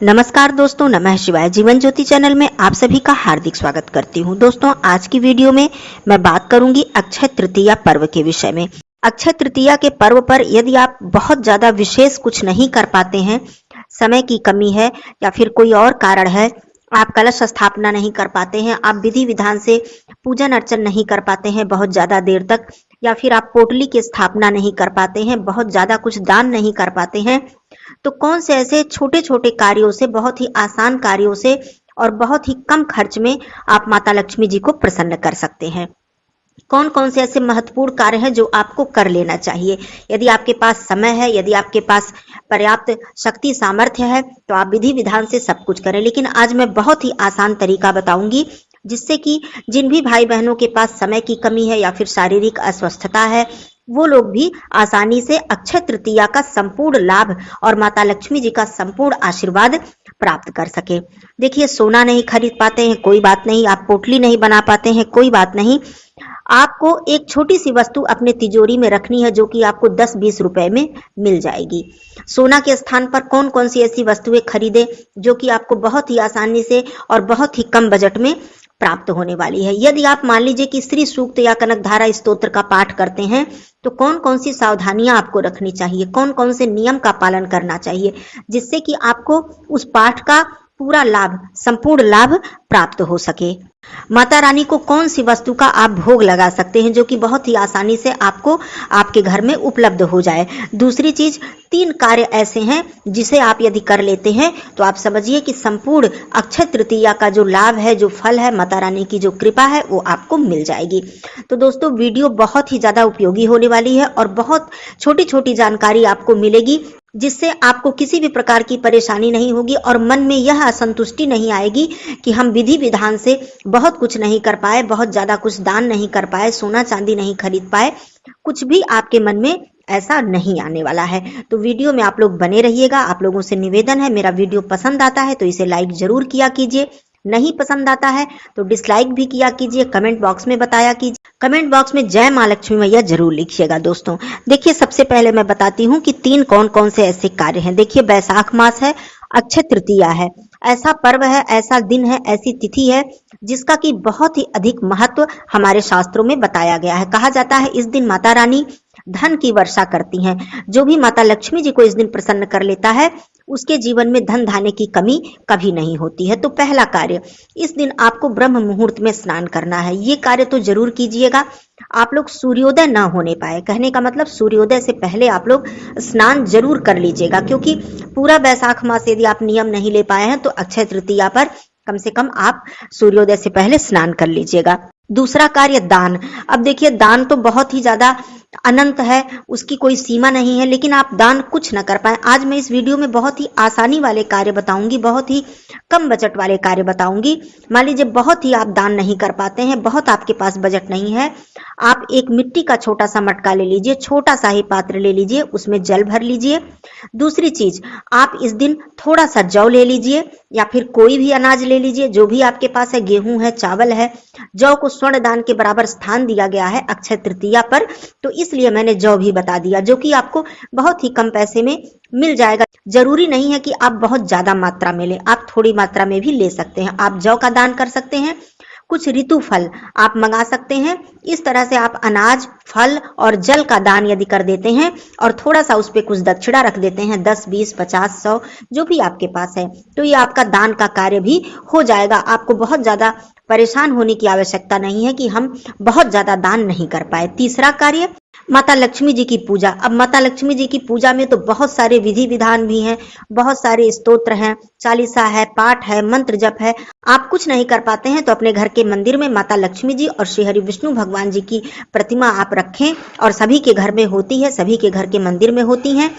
नमस्कार दोस्तों, नमः शिवाय। जीवन ज्योति चैनल में आप सभी का हार्दिक स्वागत करती हूं। दोस्तों, आज की वीडियो में मैं बात करूंगी अक्षय तृतीया पर्व के विषय में। अक्षय तृतीया के पर्व पर यदि आप बहुत ज्यादा विशेष कुछ नहीं कर पाते हैं, समय की कमी है या फिर कोई और कारण है, आप कलश स्थापना नहीं कर पाते हैं, आप विधि विधान से पूजन अर्चन नहीं कर पाते हैं बहुत ज्यादा देर तक, या फिर आप पोटली की स्थापना नहीं कर पाते हैं, बहुत ज्यादा कुछ दान नहीं कर पाते हैं, तो कौन से ऐसे छोटे छोटे कार्यों से, बहुत ही आसान कार्यों से और बहुत ही कम खर्च में आप माता लक्ष्मी जी को प्रसन्न कर सकते हैं। कौन कौन से ऐसे महत्वपूर्ण कार्य हैं जो आपको कर लेना चाहिए। यदि आपके पास समय है, यदि आपके पास पर्याप्त शक्ति सामर्थ्य है, तो आप विधि विधान से सब कुछ करें। लेकिन आज मैं बहुत ही आसान तरीका बताऊंगी, जिससे कि जिन भी भाई बहनों के पास समय की कमी है या फिर शारीरिक अस्वस्थता है, वो लोग भी आसानी से अक्षय तृतीया का संपूर्ण लाभ और माता लक्ष्मी जी का संपूर्ण आशीर्वाद प्राप्त कर सके। देखिए, सोना नहीं खरीद पाते हैं, कोई बात नहीं, आप पोटली नहीं बना पाते हैं, कोई बात नहीं, आपको एक छोटी सी वस्तु अपने तिजोरी में रखनी है जो कि आपको 10-20 रुपए में मिल जाएगी। सोना के स्थान पर कौन कौन सी ऐसी वस्तुएं खरीदे जो कि आपको बहुत ही आसानी से और बहुत ही कम बजट में प्राप्त होने वाली है। यदि आप मान लीजिए कि श्री सूक्त या कनकधारा स्तोत्र का पाठ करते हैं, तो कौन कौन सी सावधानियां आपको रखनी चाहिए, कौन कौन से नियम का पालन करना चाहिए, जिससे कि आपको उस पाठ का पूरा लाभ, संपूर्ण लाभ प्राप्त हो सके। माता रानी को कौन सी वस्तु का आप भोग लगा सकते हैं जो कि बहुत ही आसानी से आपको आपके घर में उपलब्ध हो जाए। दूसरी चीज, 3 कार्य ऐसे हैं जिसे आप यदि कर लेते हैं तो आप समझिए कि संपूर्ण अक्षय तृतीया का जो लाभ है, जो फल है, माता रानी की जो कृपा है, वो आपको मिल जाएगी। तो दोस्तों, वीडियो बहुत ही ज्यादा उपयोगी होने वाली है और बहुत छोटी छोटी जानकारी आपको मिलेगी, जिससे आपको किसी भी प्रकार की परेशानी नहीं होगी और मन में यह असंतुष्टि नहीं आएगी कि हम विधि विधान से बहुत कुछ नहीं कर पाए, बहुत ज्यादा कुछ दान नहीं कर पाए, सोना चांदी नहीं खरीद पाए। कुछ भी आपके मन में ऐसा नहीं आने वाला है। तो वीडियो में आप लोग बने रहिएगा। आप लोगों से निवेदन है, मेरा वीडियो पसंद आता है तो इसे लाइक जरूर किया कीजिए, नहीं पसंद आता है तो डिसलाइक भी किया कीजिए, कमेंट बॉक्स में बताया कीजिए। कमेंट बॉक्स में जय मां लक्ष्मी मैया जरूर लिखिएगा। दोस्तों देखिए, सबसे पहले मैं बताती हूँ कि 3 कौन कौन से ऐसे कार्य हैं। देखिए, बैसाख मास है, अक्षय तृतीया है, ऐसा पर्व है, ऐसा दिन है, ऐसी तिथि है जिसका कि बहुत ही अधिक महत्व हमारे शास्त्रों में बताया गया है। कहा जाता है इस दिन माता रानी धन की वर्षा करती हैं। जो भी माता लक्ष्मी जी को इस दिन प्रसन्न कर लेता है, उसके जीवन में धन धान्य की कमी कभी नहीं होती है। तो पहला कार्य, इस दिन आपको ब्रह्म मुहूर्त में स्नान करना है। ये कार्य तो जरूर कीजिएगा। आप लोग सूर्योदय ना होने पाए, कहने का मतलब सूर्योदय से पहले आप लोग स्नान जरूर कर लीजिएगा, क्योंकि पूरा बैसाख मास यदि आप नियम नहीं ले पाए हैं तो अक्षय तृतीया पर कम से कम आप सूर्योदय से पहले स्नान कर लीजिएगा। दूसरा कार्य, दान। अब देखिए, दान तो बहुत ही ज्यादा अनंत है, उसकी कोई सीमा नहीं है, लेकिन आप दान कुछ न कर पाए। आज मैं इस वीडियो में बहुत ही आसानी वाले कार्य बताऊंगी, बहुत ही कम बजट वाले कार्य बताऊंगी। मान लीजिए बहुत ही आप दान नहीं कर पाते हैं, बहुत आपके पास बजट नहीं है, आप एक मिट्टी का छोटा सा मटका ले लीजिए, छोटा सा ही पात्र ले लीजिए, उसमें जल भर लीजिए। दूसरी चीज, आप इस दिन थोड़ा सा जौ ले लीजिए या फिर कोई भी अनाज ले लीजिए, जो भी आपके पास है, गेहूं है, चावल है। जौ को स्वर्ण दान के बराबर स्थान दिया गया है अक्षय तृतीया पर, तो इसलिए मैंने जौ भी बता दिया, जो कि आपको बहुत ही कम पैसे में मिल जाएगा। जरूरी नहीं है कि आप बहुत ज्यादा मात्रा में लें, आप थोड़ी मात्रा में भी ले सकते हैं। आप जौ का दान कर सकते हैं, कुछ ऋतु फल आप मंगा सकते हैं। इस तरह से आप अनाज, फल और जल का दान यदि कर देते हैं और थोड़ा सा उस पे कुछ दक्षिणा रख देते हैं, 10, 20, 50, 100 जो भी आपके पास है, तो ये आपका दान का कार्य भी हो जाएगा। आपको बहुत ज्यादा परेशान होने की आवश्यकता नहीं है कि हम बहुत ज्यादा दान नहीं कर पाए। तीसरा कार्य, माता लक्ष्मी जी की पूजा। अब माता लक्ष्मी जी की पूजा में तो बहुत सारे विधि विधान भी हैं, बहुत सारे स्तोत्र हैं, चालीसा है, पाठ है, मंत्र जप है। आप कुछ नहीं कर पाते हैं तो अपने घर के मंदिर में माता लक्ष्मी जी और श्री हरि विष्णु भगवान जी की प्रतिमा आप रखें, और सभी के घर में होती है, सभी के घर के मंदिर में होती हैं।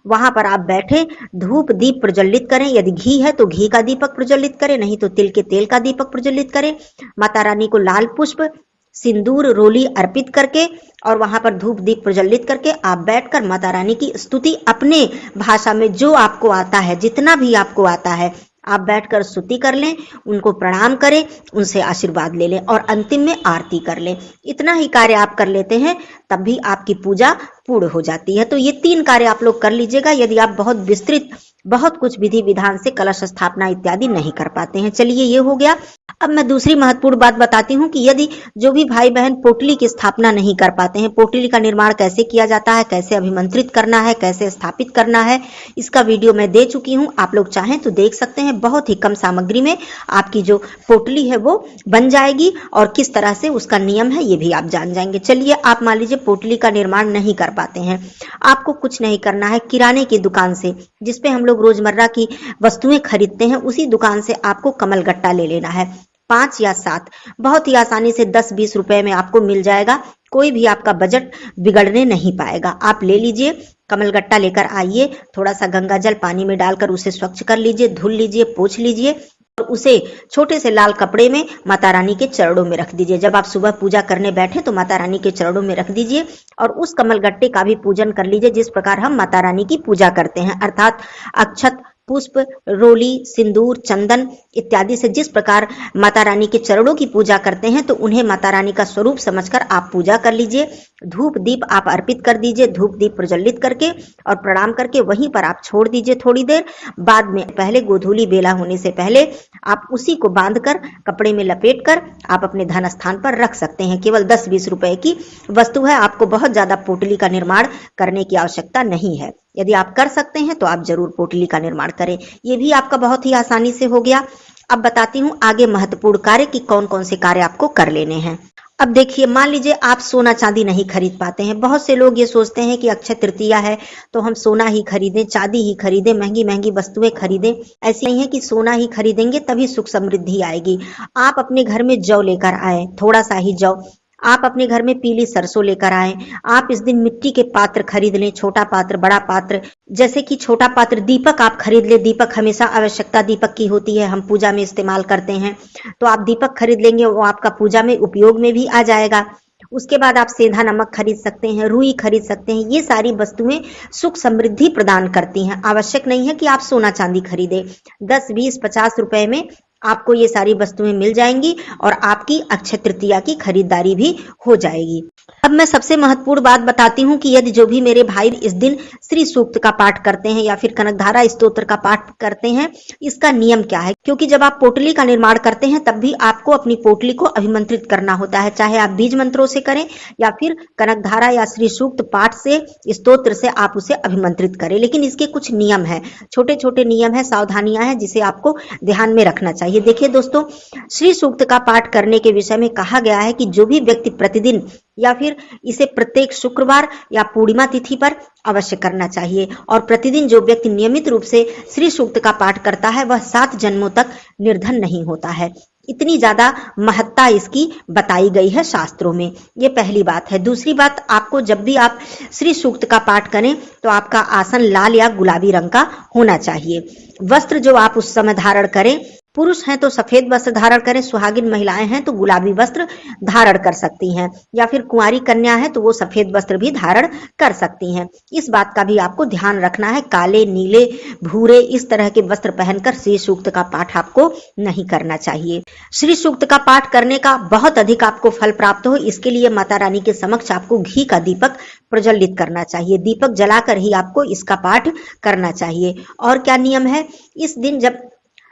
वहां पर आप बैठे धूप दीप प्रज्वलित करें, यदि घी है तो घी का दीपक प्रज्वलित करें, नहीं तो तिल के तेल का दीपक प्रज्वलित करें। माता रानी को लाल पुष्प, सिंदूर, रोली अर्पित करके और वहां पर धूप दीप प्रज्वलित करके आप बैठकर माता रानी की स्तुति अपने भाषा में, जो आपको आता है, जितना भी आपको आता है, आप बैठकर स्तुति कर लें, उनको प्रणाम करें, उनसे आशीर्वाद ले लें और अंतिम में आरती कर लें। इतना ही कार्य आप कर लेते हैं तब भी आपकी पूजा पूर्ण हो जाती है। तो ये 3 कार्य आप लोग कर लीजिएगा। यदि आप बहुत विस्तृत बहुत कुछ विधि विधान से कलश स्थापना इत्यादि नहीं कर पाते हैं। चलिए ये हो गया। अब मैं दूसरी महत्वपूर्ण बात बताती हूँ कि यदि जो भी भाई बहन पोटली की स्थापना नहीं कर पाते हैं, पोटली का निर्माण कैसे किया जाता है, कैसे अभिमंत्रित करना है, कैसे स्थापित करना है, इसका वीडियो मैं दे चुकी हूँ। आप लोग चाहें तो देख सकते हैं। बहुत ही कम सामग्री में आपकी जो पोटली है वो बन जाएगी और किस तरह से उसका नियम है ये भी आप जान जाएंगे। चलिए, आप मान लीजिए पोटली का निर्माण नहीं कर पाते हैं। आपको कुछ नहीं करना है, किराने की दुकान से, जिसपे हम लोग रोजमर्रा की वस्तुएं खरीदते हैं, उसी दुकान से आपको कमल गट्टा ले लेना है। 5 या 7 बहुत ही आसानी से 10-20 रुपए में आपको मिल जाएगा। कोई भी आपका बजट बिगड़ने नहीं पाएगा। आप ले लीजिए, कमल गट्टा लेकर आइए, थोड़ा सा गंगा जल पानी में डालकर उसे स्वच्छ कर लीजिए, धुल लीजिए, पोंछ लीजिए और उसे छोटे से लाल कपड़े में माता रानी के चरणों में रख दीजिए। जब आप सुबह पूजा करने बैठे तो माता रानी के चरणों में रख दीजिए और उस कमल गट्टे का भी पूजन कर लीजिए जिस प्रकार हम माता रानी की पूजा करते हैं, अर्थात अक्षत, पुष्प, रोली, सिंदूर, चंदन इत्यादि से जिस प्रकार माता रानी के चरणों की पूजा करते हैं, तो उन्हें माता रानी का स्वरूप समझकर आप पूजा कर लीजिए। धूप दीप आप अर्पित कर दीजिए, धूप दीप प्रज्वलित करके और प्रणाम करके वहीं पर आप छोड़ दीजिए थोड़ी देर। बाद में पहले गोधूली बेला होने से पहले आप उसी को बांधकर कपड़े में लपेट कर आप अपने धन स्थान पर रख सकते हैं। केवल 10-20 रुपए की वस्तु है, आपको बहुत ज्यादा पोटली का निर्माण करने की आवश्यकता नहीं है। यदि आप कर सकते हैं तो आप जरूर पोटली का निर्माण करें। ये भी आपका बहुत ही आसानी से हो गया। अब बताती हूँ आगे महत्वपूर्ण कार्य कि कौन कौन से कार्य आपको कर लेने हैं। अब देखिए, मान लीजिए आप सोना चांदी नहीं खरीद पाते हैं। बहुत से लोग ये सोचते हैं कि अक्षय तृतीया है तो हम सोना ही खरीदें, चांदी ही खरीदें, महंगी महंगी वस्तुएं खरीदें। ऐसी नहीं है कि सोना ही खरीदेंगे तभी सुख समृद्धि आएगी। आप अपने घर में जौ लेकर आए, थोड़ा सा ही जौ। आप अपने घर में पीली सरसों लेकर आए। आप इस दिन मिट्टी के पात्र खरीद लें, छोटा पात्र, बड़ा पात्र। जैसे कि छोटा पात्र दीपक आप खरीद ले। दीपक हमेशा आवश्यकता दीपक की होती है, हम पूजा में इस्तेमाल करते हैं, तो आप दीपक खरीद लेंगे, वो आपका पूजा में उपयोग में भी आ जाएगा। उसके बाद आप सेंधा नमक खरीद सकते हैं, रुई खरीद सकते हैं। ये सारी वस्तुएं सुख समृद्धि प्रदान करती हैं। आवश्यक नहीं है कि आप सोना चांदी खरीदें। 10, 20, 50 रुपए में आपको ये सारी वस्तुएं मिल जाएंगी और आपकी अक्षय तृतीया की खरीदारी भी हो जाएगी। अब मैं सबसे महत्वपूर्ण बात बताती हूँ कि यदि जो भी मेरे भाई इस दिन श्री सूक्त का पाठ करते हैं या फिर कनकधारा स्तोत्र का पाठ करते हैं, इसका नियम क्या है। क्योंकि जब आप पोटली का निर्माण करते हैं तब भी आपको अपनी पोटली को अभिमंत्रित करना होता है, चाहे आप बीज मंत्रों से करें या फिर कनकधारा या श्री सूक्त पाठ से, स्तोत्र से आप उसे अभिमंत्रित करें। लेकिन इसके कुछ नियम है, छोटे छोटे नियम है, सावधानियां हैं जिसे आपको ध्यान में रखना चाहिए। देखिए दोस्तों, श्री सूक्त का पाठ करने के विषय में कहा गया है कि जो भी व्यक्ति प्रतिदिन या फिर इसे प्रत्येक शुक्रवार या पूर्णिमा तिथि पर अवश्य करना चाहिए और प्रतिदिन जो व्यक्ति नियमित रूप से श्री सूक्त का पाठ करता है वह 7 जन्मों तक निर्धन नहीं होता है। इतनी ज्यादा महत्ता इसकी बताई गई है शास्त्रों में। ये पहली बात है। दूसरी बात, आपको जब भी आप श्री सूक्त का पाठ करें तो आपका आसन लाल या गुलाबी रंग का होना चाहिए। वस्त्र जो आप उस समय धारण करें, पुरुष हैं तो सफेद वस्त्र धारण करें, सुहागिन महिलाएं हैं तो गुलाबी वस्त्र धारण कर सकती हैं, या फिर कुंवारी कन्या है तो वो सफेद वस्त्र भी धारण कर सकती हैं। इस बात का भी आपको ध्यान रखना है। काले, नीले, भूरे इस तरह के वस्त्र पहनकर श्री सूक्त का पाठ आपको नहीं करना चाहिए। श्री सूक्त का पाठ करने का बहुत अधिक आपको फल प्राप्त हो, इसके लिए माता रानी के समक्ष आपको घी का दीपक प्रज्वलित करना चाहिए। दीपक जलाकर ही आपको इसका पाठ करना चाहिए। और क्या नियम है, इस दिन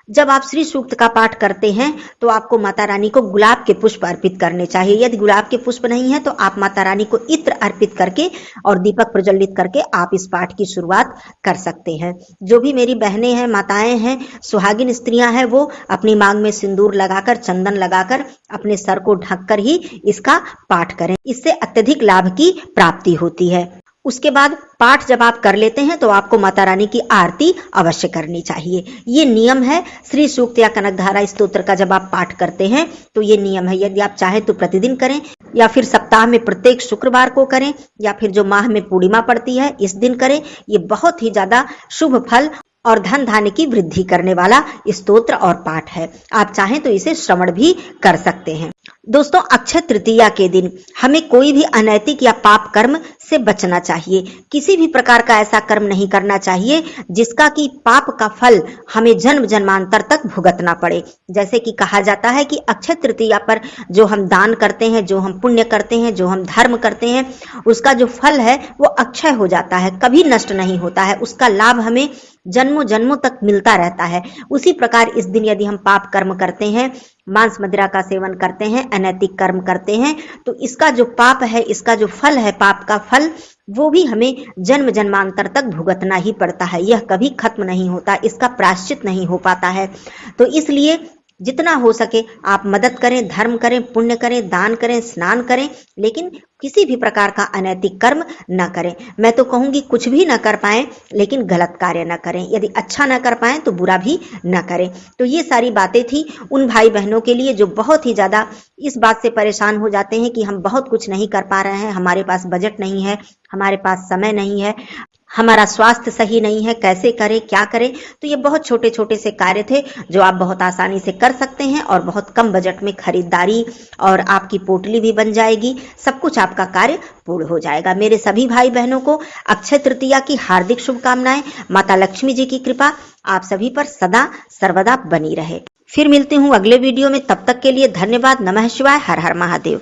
जब आप श्री सूक्त का पाठ करते हैं तो आपको माता रानी को गुलाब के पुष्प अर्पित करने चाहिए। यदि गुलाब के पुष्प नहीं है तो आप माता रानी को इत्र अर्पित करके और दीपक प्रज्वलित करके आप इस पाठ की शुरुआत कर सकते हैं। जो भी मेरी बहनें हैं, माताएं हैं, सुहागिन स्त्रियां हैं, वो अपनी मांग में सिंदूर लगाकर, चंदन लगाकर अपने सर को ढककर ही इसका पाठ करें। इससे अत्यधिक लाभ की प्राप्ति होती है। उसके बाद पाठ जब आप कर लेते हैं तो आपको माता रानी की आरती अवश्य करनी चाहिए। ये नियम है श्री सूक्त या कनकधारा स्तोत्र का। जब आप पाठ करते हैं तो ये नियम है। यदि आप चाहें तो प्रतिदिन करें या फिर सप्ताह में प्रत्येक शुक्रवार को करें या फिर जो माह में पूर्णिमा पड़ती है इस दिन करें। ये बहुत ही ज्यादा शुभ फल और धन धान्य की वृद्धि करने वाला स्तोत्र और पाठ है। आप चाहें तो इसे श्रवण भी कर सकते हैं। दोस्तों, अक्षय तृतीया के दिन हमें कोई भी अनैतिक या पाप कर्म से बचना चाहिए। किसी भी प्रकार का ऐसा कर्म नहीं करना चाहिए जिसका कि पाप का फल हमें जन्म जन्मांतर तक भुगतना पड़े। जैसे कि कहा जाता है कि अक्षय तृतीया पर जो हम दान करते हैं, जो हम पुण्य करते हैं, जो हम धर्म करते हैं, उसका जो फल है वो अक्षय हो जाता है, कभी नष्ट नहीं होता है। उसका लाभ हमें जन्मों जन्मों तक मिलता रहता है। उसी प्रकार इस दिन यदि हम पाप कर्म करते हैं, मांस मदिरा का सेवन करते हैं, अनैतिक कर्म करते हैं, तो इसका जो पाप है, इसका जो फल है, पाप का फल, वो भी हमें जन्म जन्मांतर तक भुगतना ही पड़ता है। यह कभी खत्म नहीं होता, इसका प्रायश्चित नहीं हो पाता है। तो इसलिए जितना हो सके आप मदद करें, धर्म करें, पुण्य करें, दान करें, स्नान करें, लेकिन किसी भी प्रकार का अनैतिक कर्म न करें। मैं तो कहूंगी कुछ भी न कर पाएं, लेकिन गलत कार्य न करें। यदि अच्छा न कर पाएं तो बुरा भी न करें। तो ये सारी बातें थी उन भाई बहनों के लिए जो बहुत ही ज्यादा इस बात से परेशान हो जाते हैं कि हम बहुत कुछ नहीं कर पा रहे हैं, हमारे पास बजट नहीं है, हमारे पास समय नहीं है, हमारा स्वास्थ्य सही नहीं है, कैसे करें, क्या करें। तो ये बहुत छोटे छोटे से कार्य थे जो आप बहुत आसानी से कर सकते हैं और बहुत कम बजट में खरीदारी और आपकी पोटली भी बन जाएगी, सब कुछ आपका कार्य पूर्ण हो जाएगा। मेरे सभी भाई बहनों को अक्षय तृतीया की हार्दिक शुभकामनाएं। माता लक्ष्मी जी की कृपा आप सभी पर सदा सर्वदा बनी रहे। फिर मिलती हूँ अगले वीडियो में, तब तक के लिए धन्यवाद। नमः शिवाय, हर हर महादेव।